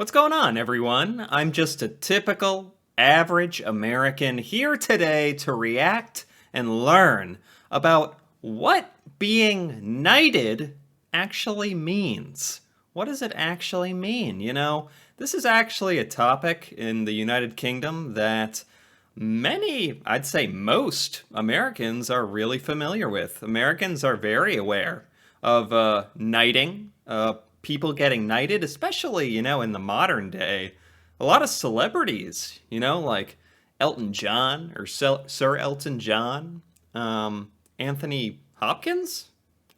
What's going on, everyone? I'm just a typical, average American here today to react and learn about what being knighted actually means. What does it actually mean? This is actually a topic in the United Kingdom that many, I'd say most Americans are really familiar with. Americans are very aware of knighting, people getting knighted, especially, in the modern day. A lot of celebrities, like Elton John or Sir Elton John, Anthony Hopkins,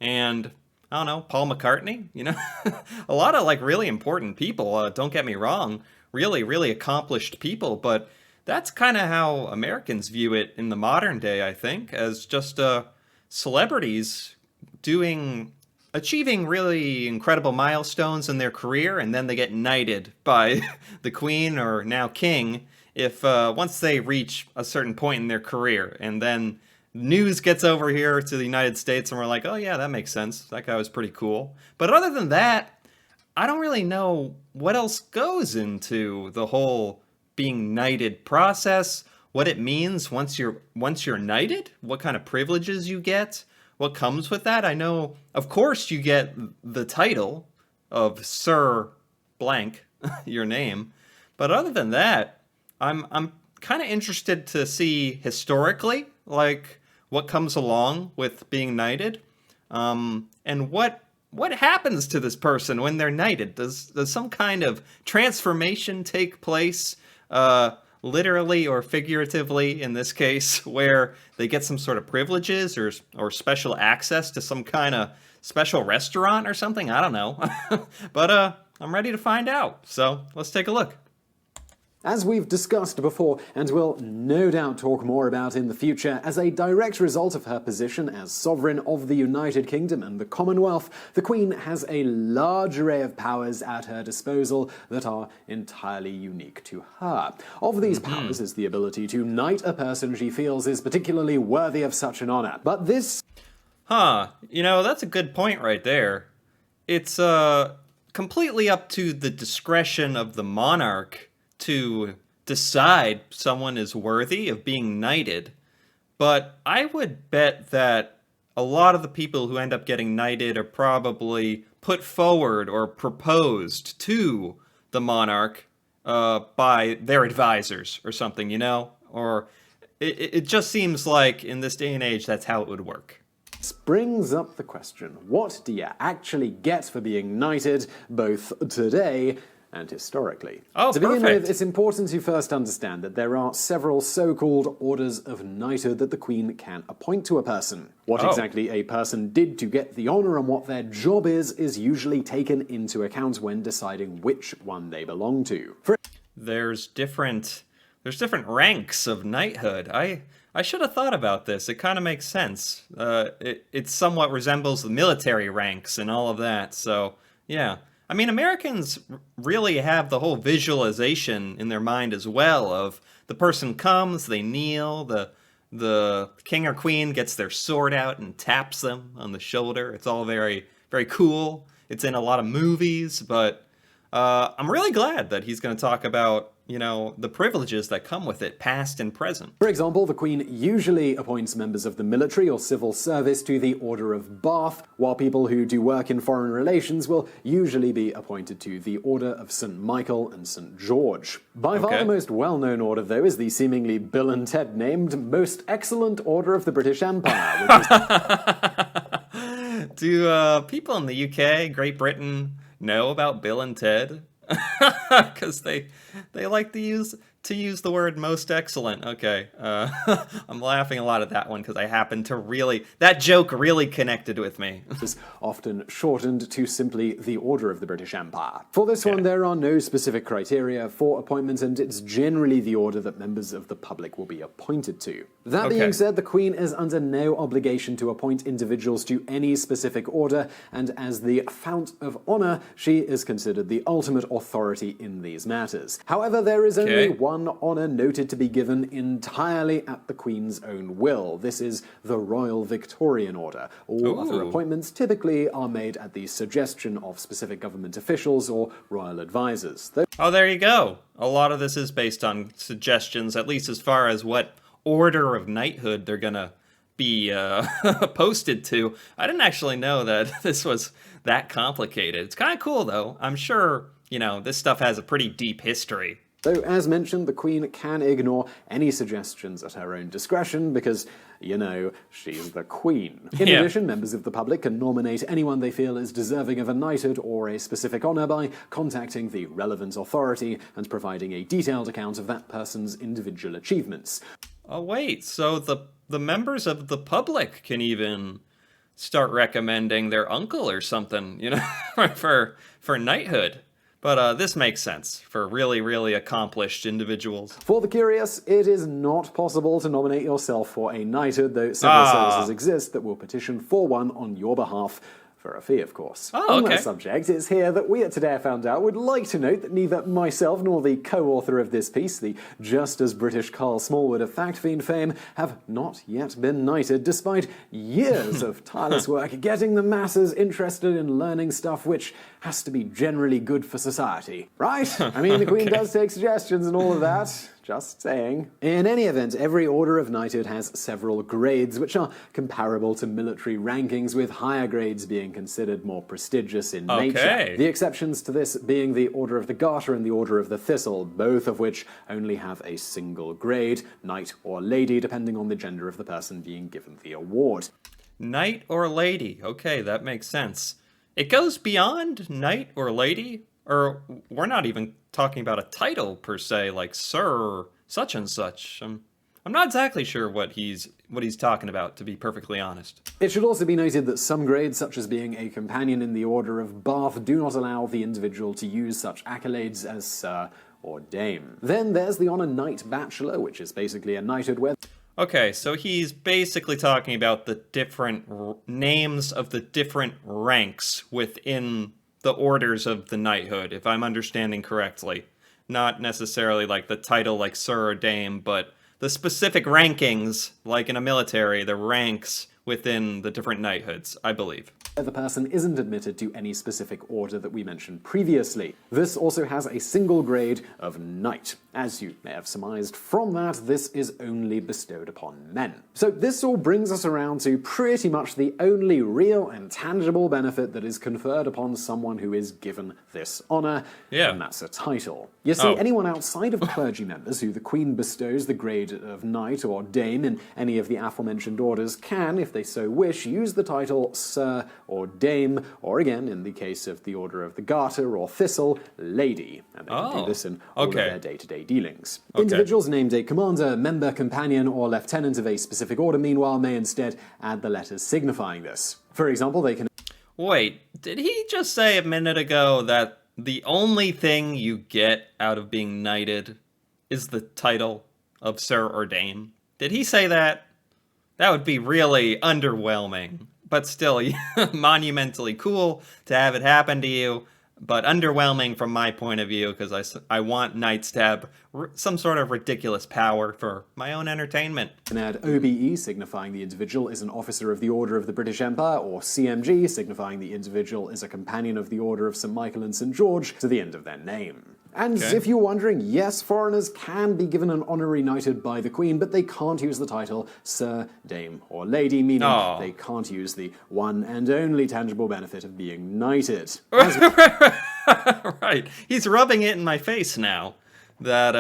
and I don't know, Paul McCartney, a lot of like really important people, don't get me wrong, really, really accomplished people, but that's kind of how Americans view it in the modern day, I think, as just celebrities doing achieving really incredible milestones in their career, and then they get knighted by the queen or now king if once they reach a certain point in their career, and then news gets over here to the United States, and we're like, oh yeah, that makes sense. That guy was pretty cool. But other than that, I don't really know what else goes into the whole being knighted process, what it means once you're knighted, what kind of privileges you get, what comes with that. I know, of course, you get the title of Sir Blank, your name, but other than that, I'm kind of interested to see historically, like what comes along with being knighted, and what happens to this person when they're knighted. Does some kind of transformation take place? Literally or figuratively in this case, where they get some sort of privileges or special access to some kind of special restaurant or something. I don't know. But I'm ready to find out. So let's take a look. As we've discussed before, and will no doubt talk more about in the future, as a direct result of her position as sovereign of the United Kingdom and the Commonwealth, the Queen has a large array of powers at her disposal that are entirely unique to her. Of these powers is the ability to knight a person she feels is particularly worthy of such an honor. But this... That's a good point right there. It's completely up to the discretion of the monarch to decide someone is worthy of being knighted, but I would bet that a lot of the people who end up getting knighted are probably put forward or proposed to the monarch by their advisors or something, or it just seems like in this day and age that's how it would work. This brings up the question, what do you actually get for being knighted, both today and historically? Oh, to begin with, it's important to first understand that there are several so-called orders of knighthood that the Queen can appoint to a person. What exactly a person did to get the honor and what their job is usually taken into account when deciding which one they belong to. There's different ranks of knighthood. I should have thought about this. It kind of makes sense. It somewhat resembles the military ranks and all of that, so yeah. I mean, Americans really have the whole visualization in their mind as well of the person comes, they kneel, the king or queen gets their sword out and taps them on the shoulder. It's all very, very cool. It's in a lot of movies, but I'm really glad that he's going to talk about, the privileges that come with it, past and present. For example, the Queen usually appoints members of the military or civil service to the Order of Bath, while people who do work in foreign relations will usually be appointed to the Order of St. Michael and St. George. By far the most well-known order, though, is the seemingly Bill and Ted named Most Excellent Order of the British Empire. Do people in the UK, Great Britain, know about Bill and Ted? Because they like to use the word most excellent. Okay, I'm laughing a lot at that one because I happen to that joke really connected with me. Is often shortened to simply the Order of the British Empire. For this one, there are no specific criteria for appointment, and it's generally the order that members of the public will be appointed to. That being said, the Queen is under no obligation to appoint individuals to any specific order, and as the fount of honor, she is considered the ultimate authority in these matters. However, there is only one one honour noted to be given entirely at the Queen's own will. This is the Royal Victorian Order. All other appointments typically are made at the suggestion of specific government officials or royal advisors. Oh, there you go. A lot of this is based on suggestions, at least as far as what order of knighthood they're gonna be posted to. I didn't actually know that this was that complicated. It's kind of cool, though. I'm sure, this stuff has a pretty deep history. So, as mentioned, the Queen can ignore any suggestions at her own discretion because, she's the Queen. In addition, members of the public can nominate anyone they feel is deserving of a knighthood or a specific honour by contacting the relevant authority and providing a detailed account of that person's individual achievements. Oh, wait, so the members of the public can even start recommending their uncle or something, for knighthood. But this makes sense for really, really accomplished individuals. For the curious, it is not possible to nominate yourself for a knighthood, though several services exist that will petition for one on your behalf. For a fee, of course. On that subject, it's here that we at Today I Found Out would like to note that neither myself nor the co-author of this piece, the just as British Carl Smallwood of Fact Fiend fame, have not yet been knighted, despite years of tireless work getting the masses interested in learning stuff which has to be generally good for society. Right? I mean, the Queen does take suggestions and all of that. Just saying. In any event, every order of knighthood has several grades, which are comparable to military rankings, with higher grades being considered more prestigious in nature. The exceptions to this being the Order of the Garter and the Order of the Thistle, both of which only have a single grade, knight or lady, depending on the gender of the person being given the award. Knight or lady. Okay, that makes sense. It goes beyond knight or lady? Or we're not even talking about a title per se, like Sir such and such. I'm not exactly sure what he's talking about, to be perfectly honest. It should also be noted that some grades, such as being a companion in the Order of Bath, do not allow the individual to use such accolades as Sir or Dame. Then there's the Honour Knight Bachelor, which is basically a knighthood where... Okay, so he's basically talking about the different names of the different ranks within the orders of the knighthood, if I'm understanding correctly. Not necessarily like the title like Sir or Dame, but the specific rankings, like in a military, the ranks within the different knighthoods, I believe. The person isn't admitted to any specific order that we mentioned previously. This also has a single grade of knight. As you may have surmised from that, this is only bestowed upon men. So this all brings us around to pretty much the only real and tangible benefit that is conferred upon someone who is given this honour, and that's a title. You see, anyone outside of clergy members who the Queen bestows the grade of knight or dame in any of the aforementioned orders can, if they so wish, use the title Sir or Dame, or again, in the case of the Order of the Garter or Thistle, Lady. And they can do this in all of their day-to-day dealings. Individuals named a commander, member, companion, or lieutenant of a specific order, meanwhile, may instead add the letters signifying this. For example, they can... Wait, did he just say a minute ago that the only thing you get out of being knighted is the title of Sir or Dame? Did he say that? That would be really underwhelming. But still, monumentally cool to have it happen to you, but underwhelming from my point of view, because I want knights to have some sort of ridiculous power for my own entertainment. And add OBE, signifying the individual is an officer of the Order of the British Empire, or CMG, signifying the individual is a companion of the Order of St. Michael and St. George, to the end of their name. And if you're wondering, yes, foreigners can be given an honorary knighthood by the Queen, but they can't use the title Sir, Dame, or Lady, meaning they can't use the one and only tangible benefit of being knighted. Right. He's rubbing it in my face now that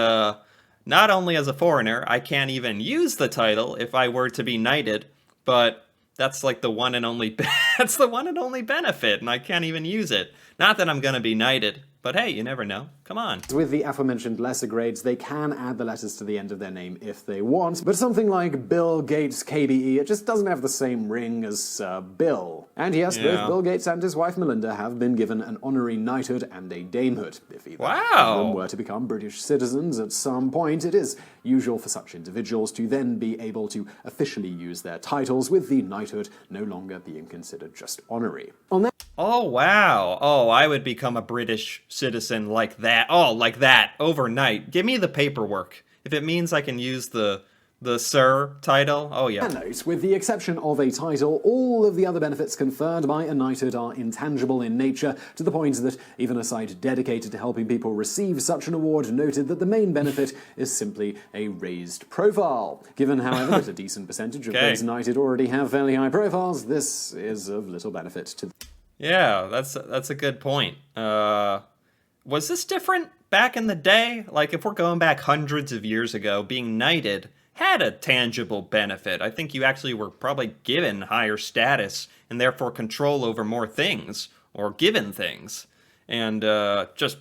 not only as a foreigner, I can't even use the title if I were to be knighted, but that's like the one and only that's the one and only benefit, and I can't even use it. Not that I'm going to be knighted, but hey, you never know. Come on. With the aforementioned lesser grades, they can add the letters to the end of their name if they want, but something like Bill Gates KBE, it just doesn't have the same ring as Bill. And yes, both Bill Gates and his wife Melinda have been given an honorary knighthood and a damehood. If either of them were to become British citizens at some point, it is usual for such individuals to then be able to officially use their titles, with the knighthood no longer being considered just honorary. On that Oh, wow. Oh, I would become a British citizen like that. Oh, like that, overnight. Give me the paperwork. If it means I can use the Sir title, oh yeah. Note, with the exception of a title, all of the other benefits conferred by a knighthood are intangible in nature, to the point that even a site dedicated to helping people receive such an award noted that the main benefit is simply a raised profile. Given, however, that a decent percentage of those knighted already have fairly high profiles, this is of little benefit to them. Yeah, that's a good point. Was this different back in the day? Like, if we're going back hundreds of years ago, being knighted had a tangible benefit. I think you actually were probably given higher status and therefore control over more things, or given things, and just,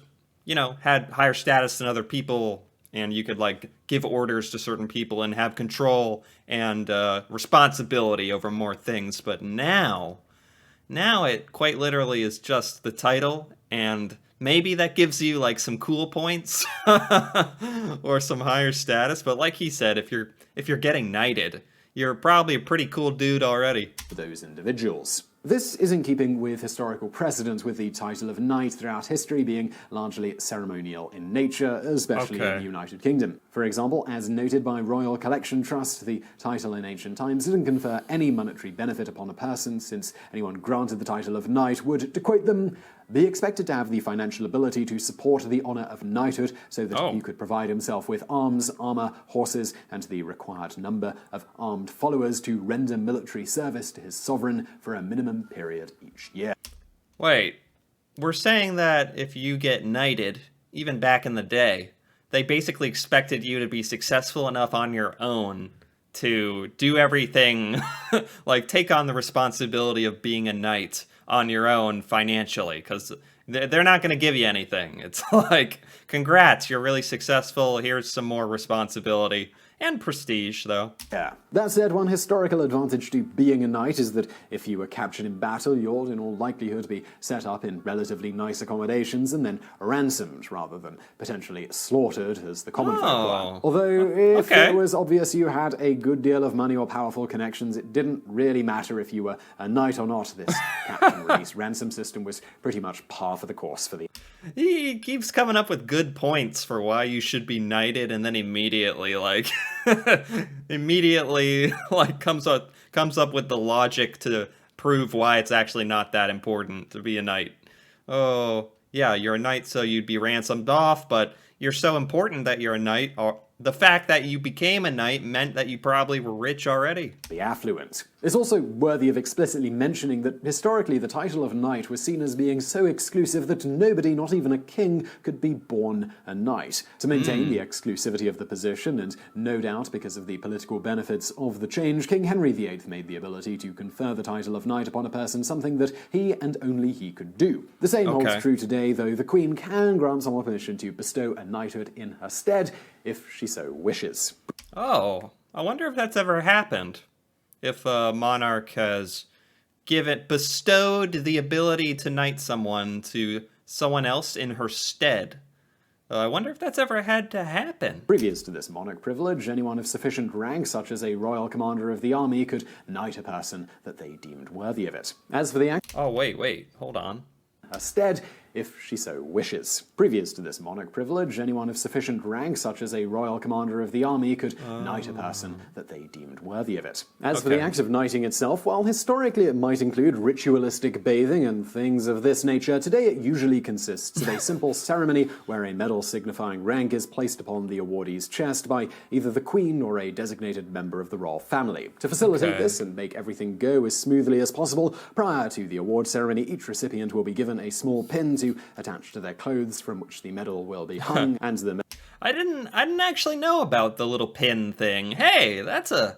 had higher status than other people, and you could, like, give orders to certain people and have control and responsibility over more things. But now it quite literally is just the title, and maybe that gives you like some cool points or some higher status. But like he said, if you're getting knighted, you're probably a pretty cool dude already. For those individuals. This is in keeping with historical precedent, with the title of knight throughout history being largely ceremonial in nature, especially in the United Kingdom. For example, as noted by Royal Collection Trust, the title in ancient times didn't confer any monetary benefit upon a person, since anyone granted the title of knight would, to quote them, be expected to have the financial ability to support the honour of knighthood, so that he could provide himself with arms, armour, horses, and the required number of armed followers to render military service to his sovereign for a minimum period each year. Wait, we're saying that if you get knighted, even back in the day, they basically expected you to be successful enough on your own to do everything, like take on the responsibility of being a knight on your own financially, because they're not going to give you anything. It's like, congrats, you're really successful, here's some more responsibility. And prestige, though. Yeah. That said, one historical advantage to being a knight is that if you were captured in battle, you'd in all likelihood be set up in relatively nice accommodations and then ransomed, rather than potentially slaughtered as the common folk were. Although, if it was obvious you had a good deal of money or powerful connections, it didn't really matter if you were a knight or not. This captain-release ransom system was pretty much par for the course for the... He keeps coming up with good points for why you should be knighted, and then immediately, like... immediately like comes up with the logic to prove why it's actually not that important to be a knight. Oh, yeah, you're a knight, so you'd be ransomed off, but you're so important that you're a knight, or the fact that you became a knight meant that you probably were rich already. The affluent. It's also worthy of explicitly mentioning that historically the title of knight was seen as being so exclusive that nobody, not even a king, could be born a knight. To maintain the exclusivity of the position, and no doubt because of the political benefits of the change, King Henry VIII made the ability to confer the title of knight upon a person something that he and only he could do. The same holds true today, though the Queen can grant someone permission to bestow a knighthood in her stead, if she so wishes. Oh, I wonder if that's ever happened. If a monarch has bestowed the ability to knight someone to someone else in her stead. I wonder if that's ever had to happen. Previous to this monarch privilege, anyone of sufficient rank, such as a royal commander of the army, could knight a person that they deemed worthy of it. As for the act... Oh, wait, hold on. Her stead, if she so wishes. Previous to this monarch privilege, anyone of sufficient rank, such as a royal commander of the army, could knight a person that they deemed worthy of it. As for the act of knighting itself, while historically it might include ritualistic bathing and things of this nature, today it usually consists of a simple ceremony where a medal signifying rank is placed upon the awardee's chest by either the Queen or a designated member of the royal family. To facilitate this and make everything go as smoothly as possible, prior to the award ceremony, each recipient will be given a small pin to attach to their clothes, from which the medal will be hung, and the... I didn't actually know about the little pin thing. Hey, that's a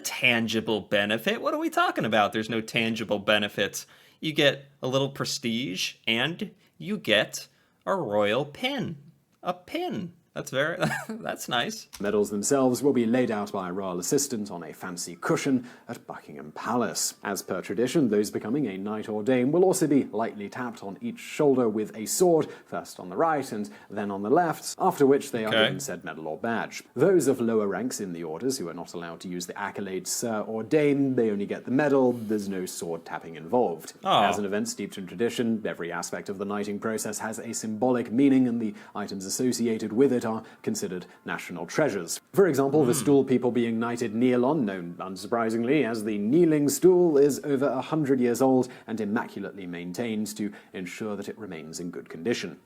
tangible benefit. What are we talking about? There's no tangible benefits. You get a little prestige, and you get a royal pin. A pin. That's nice. Medals themselves will be laid out by a royal assistant on a fancy cushion at Buckingham Palace. As per tradition, those becoming a knight or dame will also be lightly tapped on each shoulder with a sword, first on the right and then on the left, after which they are given said medal or badge. Those of lower ranks in the orders who are not allowed to use the accolade sir or dame, they only get the medal, there's no sword tapping involved. As an event steeped in tradition, every aspect of the knighting process has a symbolic meaning, and the items associated with it are considered national treasures. For example, the stool people being knighted kneel on, known unsurprisingly as the kneeling stool, is over 100 years old and immaculately maintained to ensure that it remains in good condition.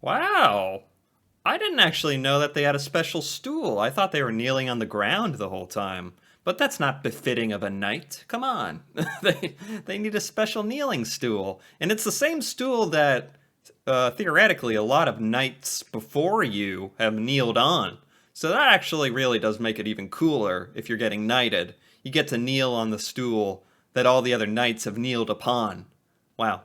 Wow. I didn't actually know that they had a special stool. I thought they were kneeling on the ground the whole time. But that's not befitting of a knight. Come on. They need a special kneeling stool. And it's the same stool that theoretically a lot of knights before you have kneeled on. So that actually really does make it even cooler if you're getting knighted. You get to kneel on the stool that all the other knights have kneeled upon. Wow.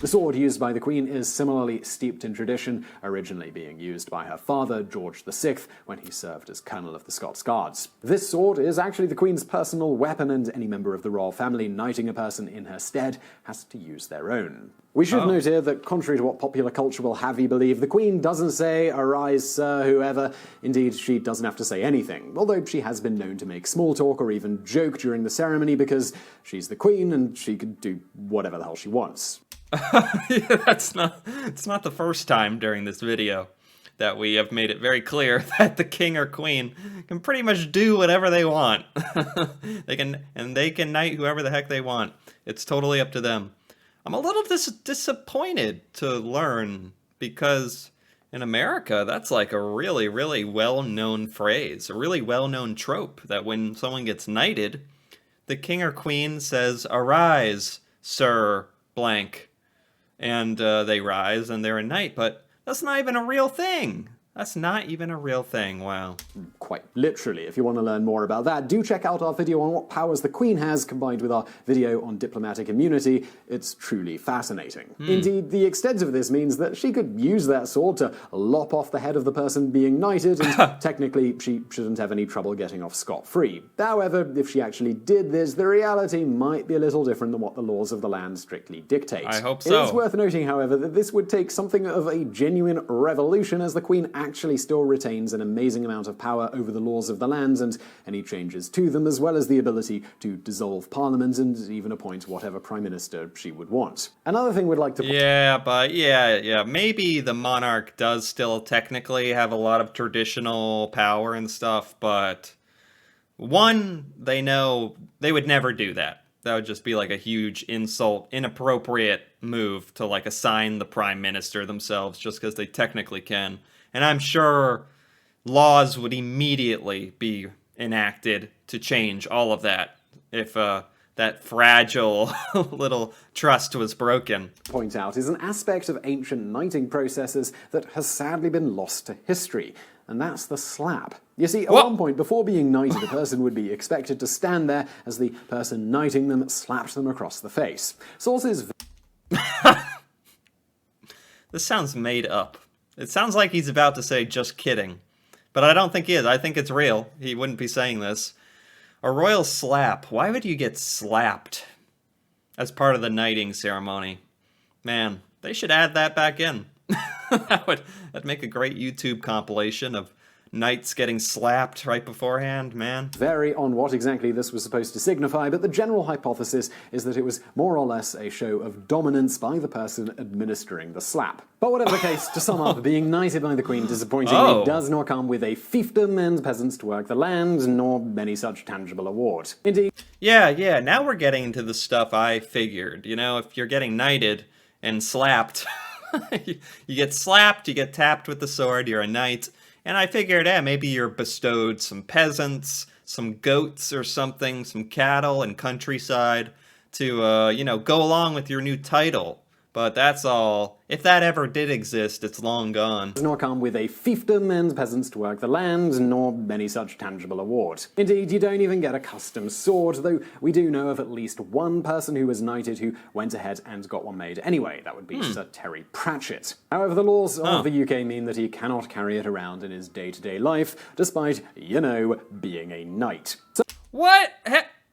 The sword used by the Queen is similarly steeped in tradition, originally being used by her father, George VI, when he served as Colonel of the Scots Guards. This sword is actually the Queen's personal weapon, and any member of the royal family knighting a person in her stead has to use their own. We should note here that, contrary to what popular culture will have you believe, the Queen doesn't say, "Arise, sir," whoever. Indeed, she doesn't have to say anything, although she has been known to make small talk or even joke during the ceremony because she's the Queen and she can do whatever the hell she wants. Yeah, it's not the first time during this video that we have made it very clear that the king or queen can pretty much do whatever they want. They can knight whoever the heck they want. It's totally up to them. I'm a little disappointed to learn because in America, that's like a really, really well-known phrase, a really well-known trope that when someone gets knighted, the king or queen says, "Arise, Sir Blank." And they rise and they're a knight, but that's not even a real thing. That's not even a real thing. Wow. Quite literally. If you want to learn more about that, do check out our video on what powers the Queen has, combined with our video on diplomatic immunity. It's truly fascinating. Indeed, the extent of this means that she could use that sword to lop off the head of the person being knighted, and technically she shouldn't have any trouble getting off scot-free. However, if she actually did this, the reality might be a little different than what the laws of the land strictly dictate. I hope so. It is worth noting, however, that this would take something of a genuine revolution, as the Queen actually still retains an amazing amount of power over the laws of the land and any changes to them, as well as the ability to dissolve Parliament and even appoint whatever Prime Minister she would want. Another thing we'd like to... Yeah, maybe the monarch does still technically have a lot of traditional power and stuff, but one, they know they would never do that. That would just be like a huge insult, inappropriate move to like assign the Prime Minister themselves just because they technically can. And I'm sure laws would immediately be enacted to change all of that if that fragile little trust was broken. Point out is an aspect of ancient knighting processes that has sadly been lost to history, and that's the slap. You see, at one point, before being knighted, a person would be expected to stand there as the person knighting them slapped them across the face. Sources... This sounds made up. It sounds like he's about to say, "just kidding." But I don't think he is. I think it's real. He wouldn't be saying this. A royal slap. Why would you get slapped as part of the knighting ceremony? Man, they should add that back in. That'd make a great YouTube compilation of knights getting slapped right beforehand, man. Vary on what exactly this was supposed to signify, but the general hypothesis is that it was more or less a show of dominance by the person administering the slap. But whatever the case, to sum up, being knighted by the Queen disappointingly does not come with a fiefdom and peasants to work the land, nor any such tangible award. Indeed... Yeah, now we're getting into the stuff I figured. You know, if you're getting knighted and slapped, you get slapped, you get tapped with the sword, you're a knight. And I figured, maybe you're bestowed some peasants, some goats or something, some cattle and countryside to, go along with your new title. But that's all. If that ever did exist, it's long gone. Does not come with a fiefdom and peasants to work the land, nor any such tangible award. Indeed, you don't even get a custom sword, though we do know of at least one person who was knighted who went ahead and got one made anyway. That would be Sir Terry Pratchett. However, the laws of the UK mean that he cannot carry it around in his day-to-day life, despite, being a knight. So What?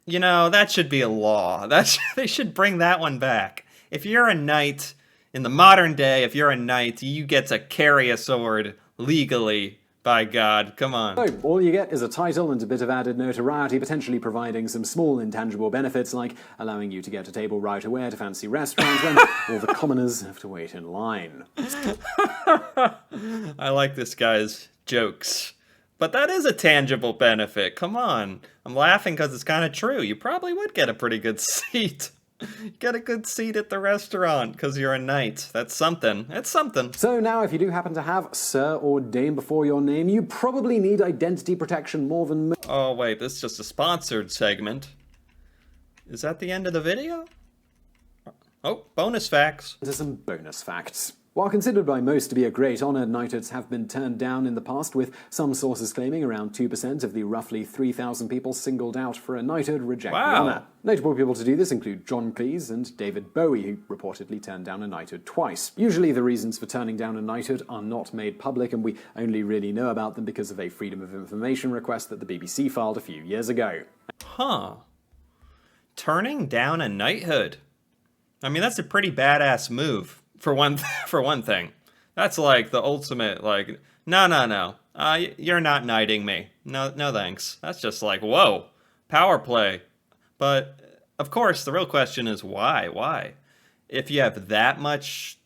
You know, that should be a law. They should bring that one back. If you're a knight, in the modern day, if you're a knight, you get to carry a sword legally. By God, come on. So, all you get is a title and a bit of added notoriety, potentially providing some small intangible benefits like allowing you to get a table right away at a fancy restaurant when all the commoners have to wait in line. I like this guy's jokes. But that is a tangible benefit. Come on. I'm laughing because it's kind of true. You probably would get a pretty good seat. Get a good seat at the restaurant because you're a knight. That's something. It's something. So now, if you do happen to have Sir or Dame before your name, you probably need identity protection more than most. Oh, wait. This is just a sponsored segment. Is that the end of the video? Oh, bonus facts. Into some bonus facts. While considered by most to be a great honour, knighthoods have been turned down in the past, with some sources claiming around 2% of the roughly 3,000 people singled out for a knighthood reject the honour. Notable people to do this include John Cleese and David Bowie, who reportedly turned down a knighthood twice. Usually the reasons for turning down a knighthood are not made public, and we only really know about them because of a Freedom of Information request that the BBC filed a few years ago. Huh. Turning down a knighthood. I mean, that's a pretty badass move. For one thing, that's like the ultimate, like, no, you're not knighting me. No, thanks. That's just like, whoa, power play. But, of course, the real question is why? Why? If you have that much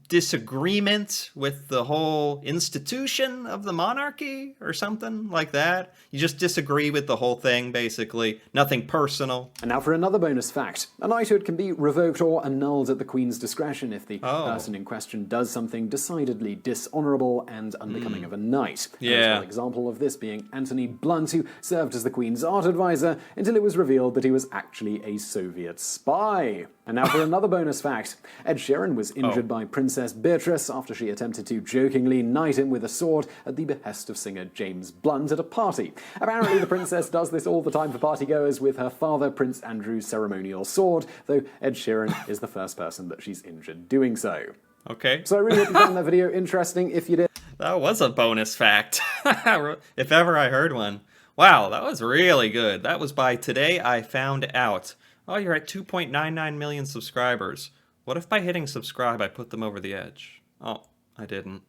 disagreement with the whole institution of the monarchy or something like that, you just disagree with the whole thing, basically. Nothing personal. And now for another bonus fact. A knighthood can be revoked or annulled at the Queen's discretion if the person in question does something decidedly dishonourable and unbecoming of a knight. Yeah. An example of this being Anthony Blunt, who served as the Queen's art advisor until it was revealed that he was actually a Soviet spy. And now for another bonus fact. Ed Sheeran was injured by Princess Beatrice after she attempted to jokingly knight him with a sword at the behest of singer James Blunt at a party. Apparently the princess does this all the time for partygoers with her father, Prince Andrew's ceremonial sword, though Ed Sheeran is the first person that she's injured doing so. Okay. So I really hope you found that video interesting. If you did, That was a bonus fact. If ever I heard one. Wow, that was really good. That was by Today I Found Out. Oh, you're at 2.99 million subscribers. What if by hitting subscribe I put them over the edge? Oh, I didn't.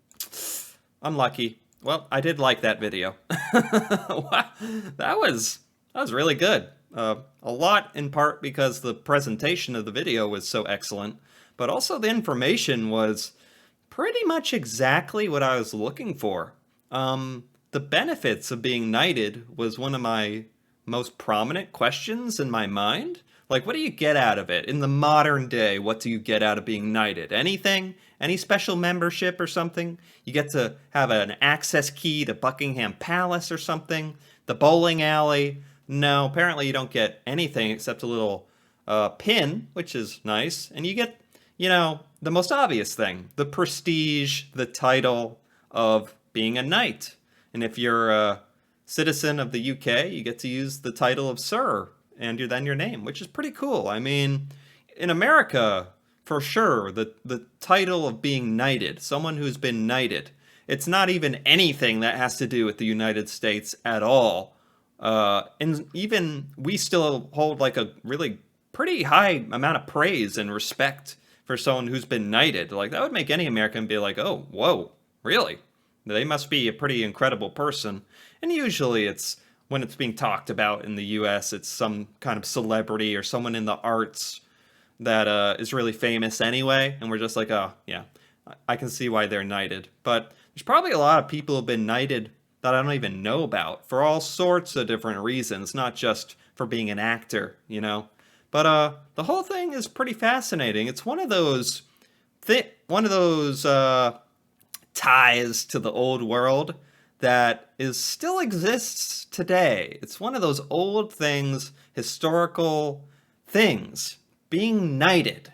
Unlucky. Well, I did like that video. Wow, that was really good. A lot in part because the presentation of the video was so excellent, but also the information was pretty much exactly what I was looking for. The benefits of being knighted was one of my most prominent questions in my mind. Like, what do you get out of it? In the modern day, what do you get out of being knighted? Anything? Any special membership or something? You get to have an access key to Buckingham Palace or something? The bowling alley? No, apparently you don't get anything except a little pin, which is nice. And you get, the most obvious thing. The prestige, the title of being a knight. And if you're a citizen of the UK, you get to use the title of Sir. And then your name, which is pretty cool. I mean, in America, for sure, the title of being knighted, someone who's been knighted, it's not even anything that has to do with the United States at all. And even we still hold like a really pretty high amount of praise and respect for someone who's been knighted. Like, that would make any American be like, oh, whoa, really? They must be a pretty incredible person. And usually when it's being talked about in the U.S., it's some kind of celebrity or someone in the arts that is really famous anyway, and we're just like, oh, yeah, I can see why they're knighted. But there's probably a lot of people who have been knighted that I don't even know about for all sorts of different reasons, not just for being an actor, But the whole thing is pretty fascinating. It's one of those ties to the old world that still exists today. It's one of those old things, historical things, being knighted.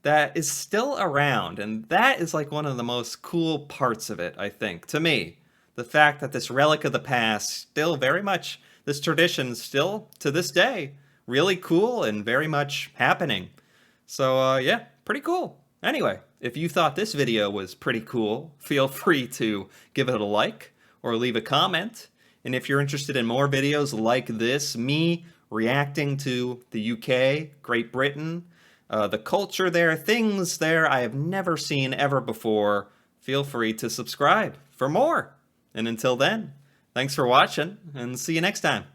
that is still around, and that is like one of the most cool parts of it, I think, to me. The fact that this relic of the past still very much, this tradition still to this day, really cool and very much happening. So, yeah, pretty cool. Anyway, if you thought this video was pretty cool, feel free to give it a like or leave a comment. And if you're interested in more videos like this, me reacting to the UK, Great Britain, the culture there, things there I have never seen ever before, feel free to subscribe for more. And until then, thanks for watching, and see you next time.